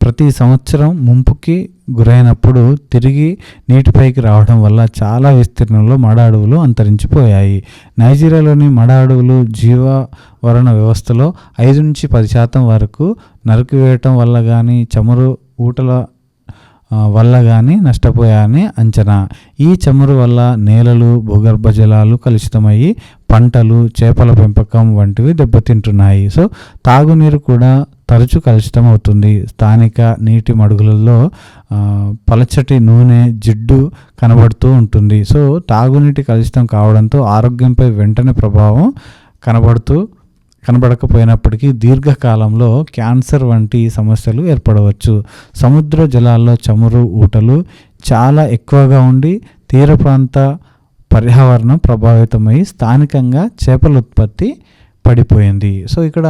ప్రతి సంవత్సరం ముంపుకి గురైనప్పుడు తిరిగి నీటిపైకి రావడం వల్ల చాలా విస్తీర్ణంలో మడ అడవులు అంతరించిపోయాయి. నైజీరియాలోని మడ అడవులు జీవావరణ వ్యవస్థలో 5-10% వరకు నరికివేయటం వల్ల కానీ చమురు ఊటల వల్ల కానీ నష్టపోయాయని అంచనా. ఈ చమురు వల్ల నేలలు, భూగర్భ జలాలు కలుషితమయ్యి పంటలు, చేపల పెంపకం వంటివి దెబ్బతింటున్నాయి. సో తాగునీరు కూడా తరచూ కలుషితం అవుతుంది. స్థానిక నీటి మడుగులలో పలచటి నూనె, జిడ్డు కనబడుతూ ఉంటుంది. సో తాగునీటి కలుషితం కావడంతో ఆరోగ్యంపై వెంటనే ప్రభావం కనబడకపోయినప్పటికీ దీర్ఘకాలంలో క్యాన్సర్ వంటి సమస్యలు ఏర్పడవచ్చు. సముద్ర జలాల్లో చమురు ఊటలు చాలా ఎక్కువగా ఉండి తీర ప్రాంత పర్యావరణం ప్రభావితమై స్థానికంగా చేపల ఉత్పత్తి పడిపోయింది. సో ఇక్కడ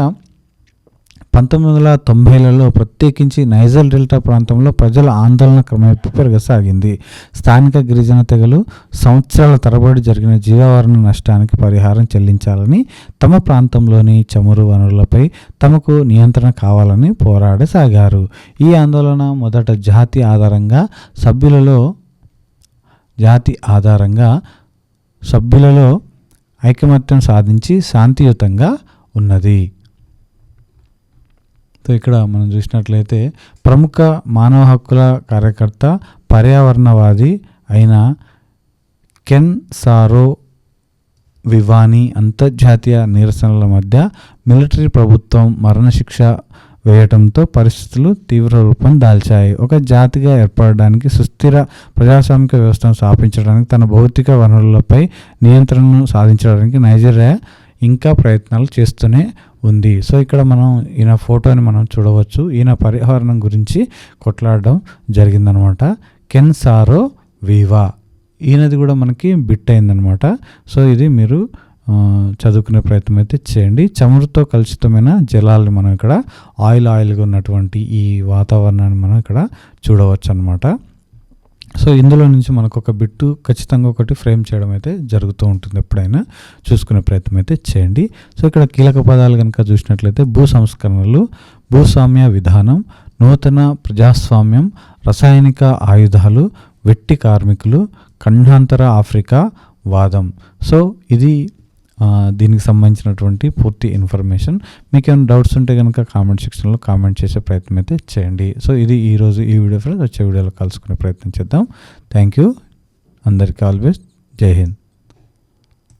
1990లలో ప్రత్యేకించి నైజర్ డెల్టా ప్రాంతంలో ప్రజల ఆందోళన క్రమేపీ పెరగసాగింది. స్థానిక గిరిజన తెగలు సంవత్సరాల తరబడి జరిగిన జీవావరణ నష్టానికి పరిహారం చెల్లించాలని, తమ ప్రాంతంలోని చమురు వనరులపై తమకు నియంత్రణ కావాలని పోరాడసాగారు. ఈ ఆందోళన మొదట జాతి ఆధారంగా సభ్యులలో ఐకమత్యం సాధించి శాంతియుతంగా ఉన్నది. సో ఇక్కడ మనం చూసినట్లయితే ప్రముఖ మానవ హక్కుల కార్యకర్త, పర్యావరణవాది అయిన కెన్ సారో వివాని అంతర్జాతీయ నిరసనల మధ్య మిలిటరీ ప్రభుత్వం మరణశిక్ష వేయటంతో పరిస్థితులు తీవ్ర రూపం దాల్చాయి. ఒక జాతిగా ఏర్పడడానికి, సుస్థిర ప్రజాస్వామిక వ్యవస్థను స్థాపించడానికి, తన భౌతిక వనరులపై నియంత్రణను సాధించడానికి నైజీరియా ఇంకా ప్రయత్నాలు చేస్తూనే ఉంది. సో ఇక్కడ మనం ఈయన ఫోటోని మనం చూడవచ్చు. ఈయన పర్యావరణం గురించి కొట్లాడడం జరిగిందనమాట. కెన్ సారో వివా, ఈయనది కూడా మనకి బిట్ అయిందనమాట. సో ఇది మీరు చదువుకునే ప్రయత్నం అయితే చేయండి. చమురుతో కలుషితమైన జలాలు మనం ఇక్కడ ఆయిల్గా ఉన్నటువంటి ఈ వాతావరణాన్ని మనం ఇక్కడ చూడవచ్చు అనమాట. సో ఇందులో నుంచి మనకు ఒక బిట్టు ఖచ్చితంగా ఒకటి ఫ్రేమ్ చేయడం అయితే జరుగుతూ ఉంటుంది. ఎప్పుడైనా చూసుకునే ప్రయత్నం అయితే చేయండి. సో ఇక్కడ కీలక పదాలు కనుక చూసినట్లయితే భూ సంస్కరణలు, భూస్వామ్య విధానం, నూతన ప్రజాస్వామ్యం, రసాయనిక ఆయుధాలు, వెట్టి కార్మికులు, ఖండాంతర ఆఫ్రికా వాదం. సో ఇది దీనికి సంబంధించినటువంటి పూర్తి ఇన్ఫర్మేషన్. మీకు ఏమైనా డౌట్స్ ఉంటే కనుక కామెంట్ సెక్షన్లో కామెంట్ చేసే ప్రయత్నం అయితే చేయండి. సో ఇది ఈరోజు ఈ వీడియో ఫ్రెండ్స్. వచ్చే వీడియోలో కలుసుకునే ప్రయత్నం చేద్దాం. Thank you. అందరికీ ఆల్వేస్ జై హింద్.